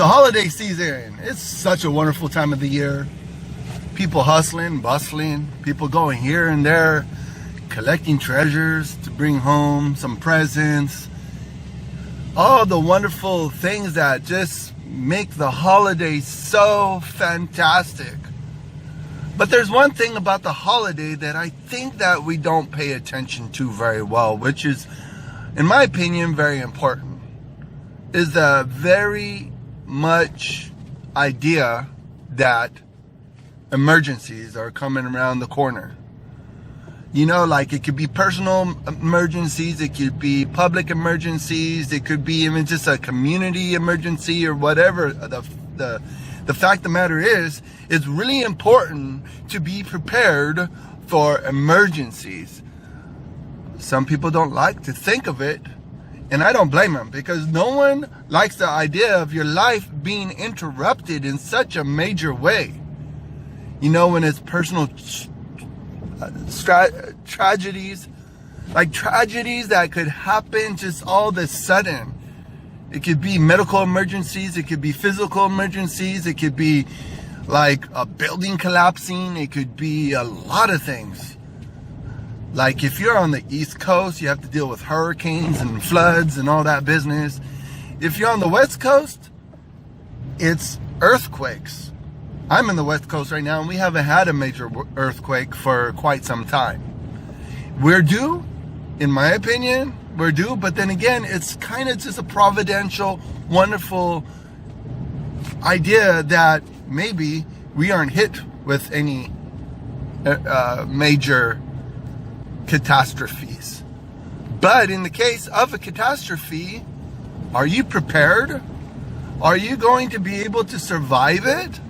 The holiday season, it's such a wonderful time of the year. People hustling, bustling, people going here and there, collecting treasures to bring home, some presents. All the wonderful things that just make the holiday so fantastic. But there's one thing about the holiday that I think that we don't pay attention to very well, which is, in my opinion, very important, is the very much idea that emergencies are coming around the corner. You know, like it could be personal emergencies, it could be public emergencies, it could be even just a community emergency or whatever. The fact of the matter is, it's really important to be prepared for emergencies. Some people don't like to think of it, and I don't blame them, because no one likes the idea of your life being interrupted in such a major way. You know, when it's personal tragedies, like tragedies that could happen just all of a sudden. It could be medical emergencies, it could be physical emergencies, it could be like a building collapsing, it could be a lot of things. Like if you're on the East Coast, you have to deal with hurricanes and floods and all that business. If you're on the West Coast, it's earthquakes. I'm in the West Coast right now, and we haven't had a major earthquake for quite some time. We're due, in my opinion, we're due, but then again, it's kind of just a providential, wonderful idea that maybe we aren't hit with any major catastrophes. But in the case of a catastrophe, are you prepared? Are you going to be able to survive it?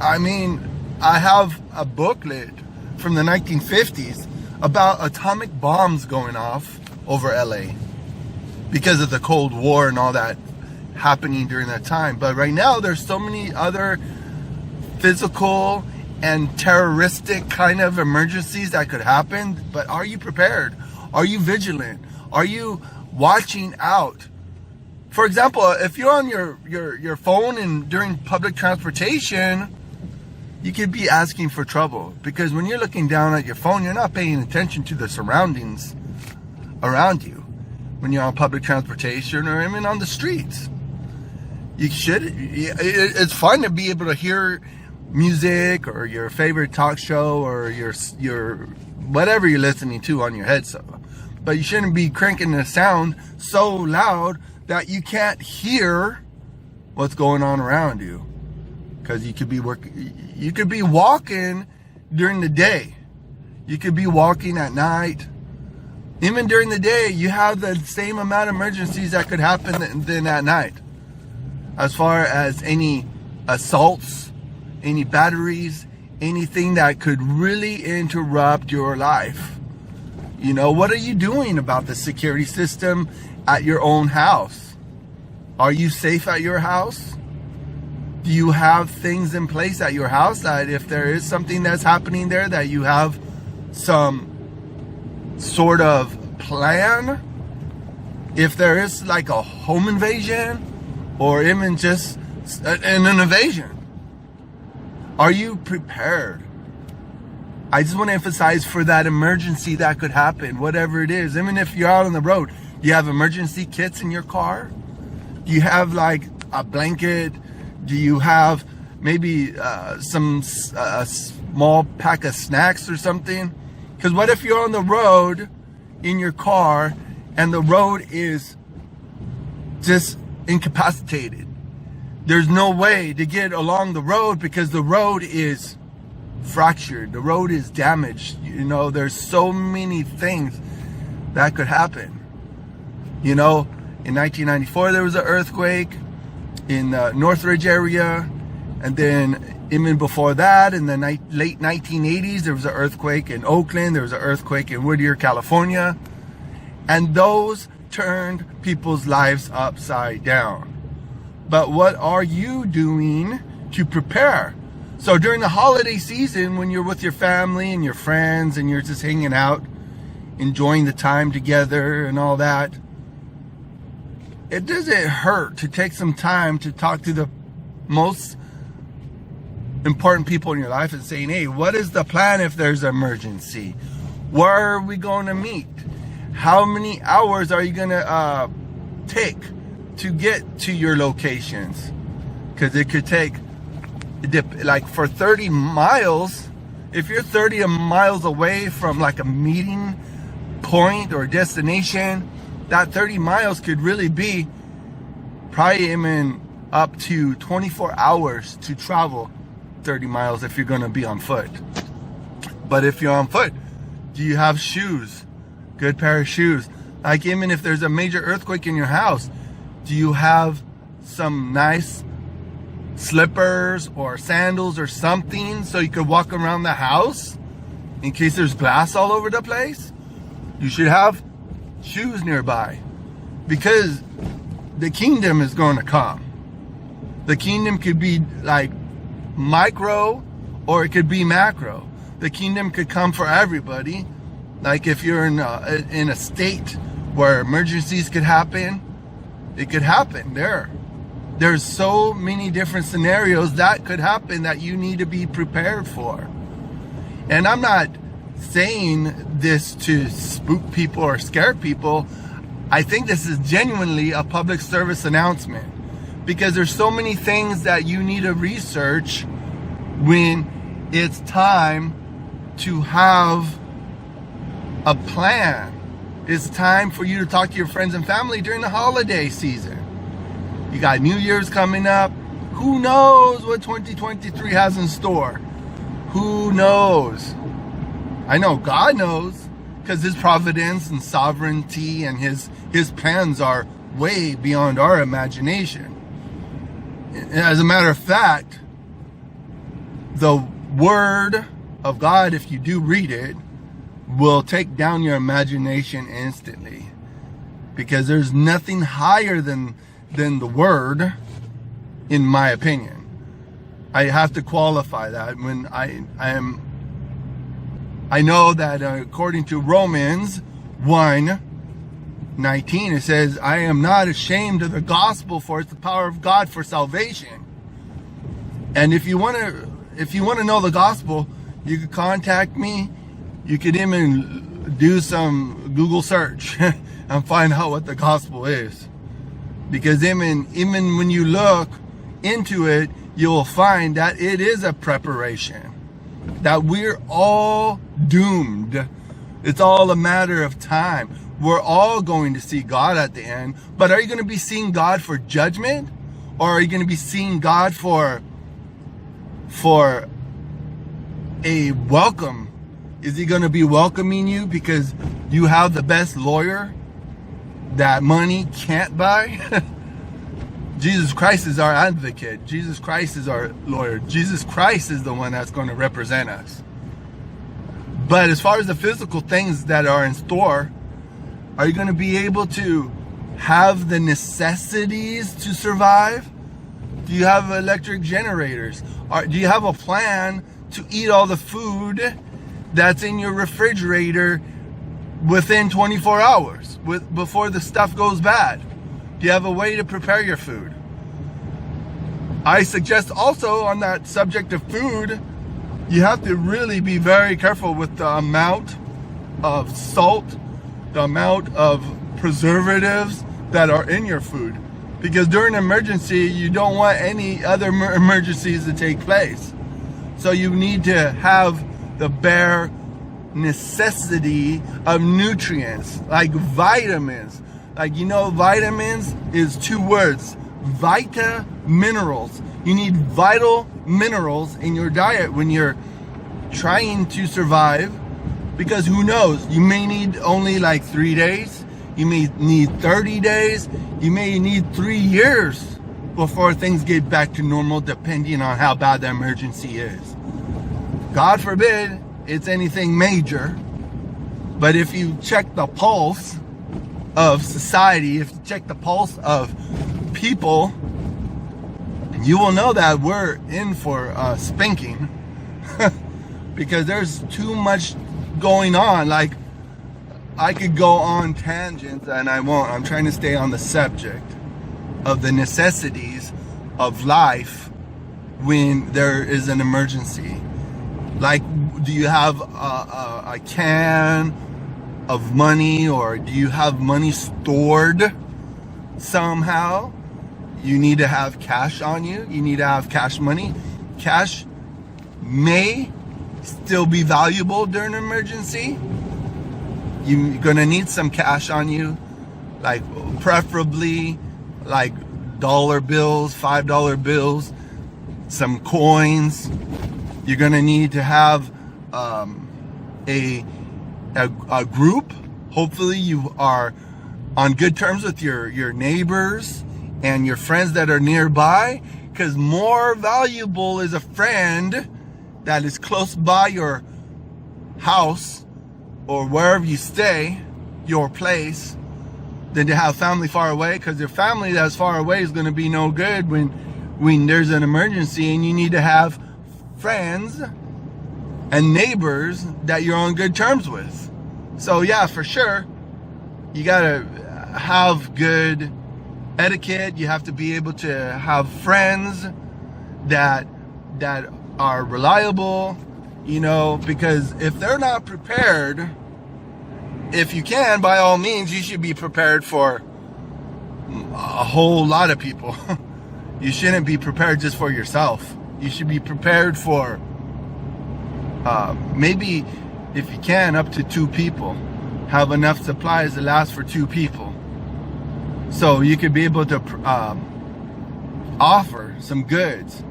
I mean, I have a booklet from the 1950s about atomic bombs going off over LA because of the Cold War and all that happening during that time. But right now, there's so many other physical and terroristic kind of emergencies that could happen. But are you prepared? Are you vigilant? Are you watching out? For example, if you're on your phone and during public transportation, you could be asking for trouble, because when you're looking down at your phone, you're not paying attention to the surroundings around you. When you're on public transportation or even on the streets, you should. It's fun to be able to hear music or your favorite talk show or your whatever you're listening to on your headset, but you shouldn't be cranking the sound so loud that you can't hear what's going on around you. Because you could be walking during the day. You could be walking at night. Even during the day, you have the same amount of emergencies that could happen than at night. As far as any assaults, any batteries, anything that could really interrupt your life. You know, what are you doing about the security system at your own house? Are you safe at your house? Do you have things in place at your house that if there is something that's happening there, that you have some sort of plan? If there is like a home invasion or even just an invasion, are you prepared? I just want to emphasize for that emergency that could happen, whatever it is. Even if you're out on the road, do you have emergency kits in your car? Do you have like a blanket? Do you have maybe some small pack of snacks or something? Because what if you're on the road in your car and the road is just incapacitated? There's no way to get along the road because the road is fractured. The road is damaged. You know, there's so many things that could happen. You know, in 1994, there was an earthquake in the Northridge area, and then even before that, in the late 1980s, there was an earthquake in Oakland, there was an earthquake in Whittier, California, and those turned people's lives upside down. But what are you doing to prepare? So during the holiday season, when you're with your family and your friends and you're just hanging out, enjoying the time together and all that, it doesn't hurt to take some time to talk to the most important people in your life and saying, hey, what is the plan if there's an emergency? Where are we going to meet? How many hours are you going to take to get to your locations? Because it could take, like for 30 miles, if you're 30 miles away from like a meeting point or destination, that 30 miles could really be probably even up to 24 hours to travel 30 miles if you're going to be on foot. But if you're on foot, do you have shoes? Good pair of shoes. Like even if there's a major earthquake in your house, do you have some nice slippers or sandals or something so you could walk around the house in case there's glass all over the place? You should have shoes nearby, because the kingdom is going to come. The kingdom could be like micro or it could be macro. The kingdom could come for everybody. Like if you're in a state where emergencies could happen, it could happen there. There's so many different scenarios that could happen that you need to be prepared for. And I'm not saying this to spook people or scare people. I think this is genuinely a public service announcement, because there's so many things that you need to research when it's time to have a plan. It's time for you to talk to your friends and family during the holiday season. You got New Year's coming up. Who knows what 2023 has in store? Who knows? I know God knows, because his providence and sovereignty and his plans are way beyond our imagination. As a matter of fact, the word of God, if you do read it, will take down your imagination instantly, because there's nothing higher than the word, in my opinion. I have to qualify that when I know that according to Romans 1:19, it says, I am not ashamed of the gospel, for it's the power of God for salvation. And if you want to know the gospel, you could contact me. You could even do some Google search and find out what the gospel is. Because even when you look into it, you will find that it is a preparation. That we're all doomed. It's all a matter of time. We're all going to see God at the end. But are you going to be seeing God for judgment? Or are you going to be seeing God for a welcome? Is he going to be welcoming you because you have the best lawyer that money can't buy? Jesus Christ is our advocate. Jesus Christ is our lawyer. Jesus Christ is the one that's going to represent us. But as far as the physical things that are in store, are you going to be able to have the necessities to survive? Do you have electric generators? Do you have a plan to eat all the food that's in your refrigerator within 24 hours before the stuff goes bad? Do you have a way to prepare your food? I suggest also, on that subject of food, you have to really be very careful with the amount of salt, the amount of preservatives that are in your food. Because during an emergency, you don't want any other emergencies to take place. So you need to have the bare necessity of nutrients, like vitamins. Like, vitamins is 2 words. Vita minerals. You need vital minerals in your diet when you're trying to survive, because who knows, you may need only like 3 days, you may need 30 days, you may need 3 years before things get back to normal, depending on how bad the emergency is. God forbid it's anything major, but if you check the pulse of society, if you check the pulse of people, you will know that we're in for a spanking. Because there's too much going on. Like, I could go on tangents and I won't. I'm trying to stay on the subject. of the necessities of life when there is an emergency. Like, do you have a can of money, or do you have money stored somehow? You need to have cash on you. You need to have cash money. Cash may still be valuable during an emergency. You're gonna need some cash on you, like preferably like dollar bills, $5 bills, some coins. You're gonna need to have a group. Hopefully you are on good terms with your neighbors and your friends that are nearby, because more valuable is a friend that is close by your house or wherever you stay, your place, than to have family far away, because your family that's far away is going to be no good when there's an emergency, and you need to have friends and neighbors that you're on good terms with. So yeah, for sure, you got to have good etiquette. You have to be able to have friends that are reliable, you know, because if they're not prepared, if you can, by all means, you should be prepared for a whole lot of people. You shouldn't be prepared just for yourself. You should be prepared for maybe, if you can, up to 2 people. Have enough supplies to last for 2 people. So you could be able to offer some goods,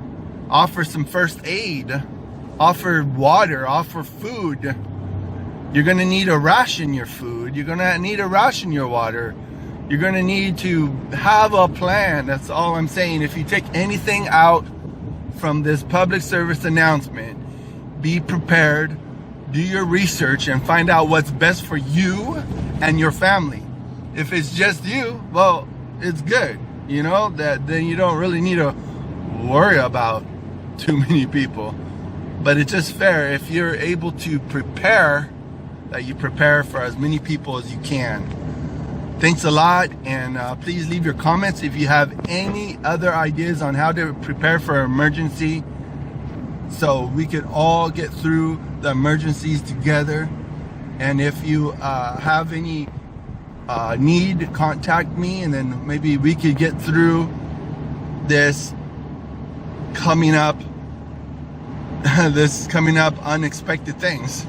offer some first aid, offer water, offer food. You're going to need to ration your food. You're going to need to ration your water. You're going to need to have a plan. That's all I'm saying. If you take anything out from this public service announcement, be prepared, do your research, and find out what's best for you and your family. If it's just you, well, it's good, you know, that then you don't really need to worry about too many people. But it's just fair, if you're able to prepare, that you prepare for as many people as you can. Thanks a lot, and please leave your comments if you have any other ideas on how to prepare for an emergency, so we could all get through the emergencies together. And if you have any need, contact me, and then maybe we could get through this coming up unexpected things.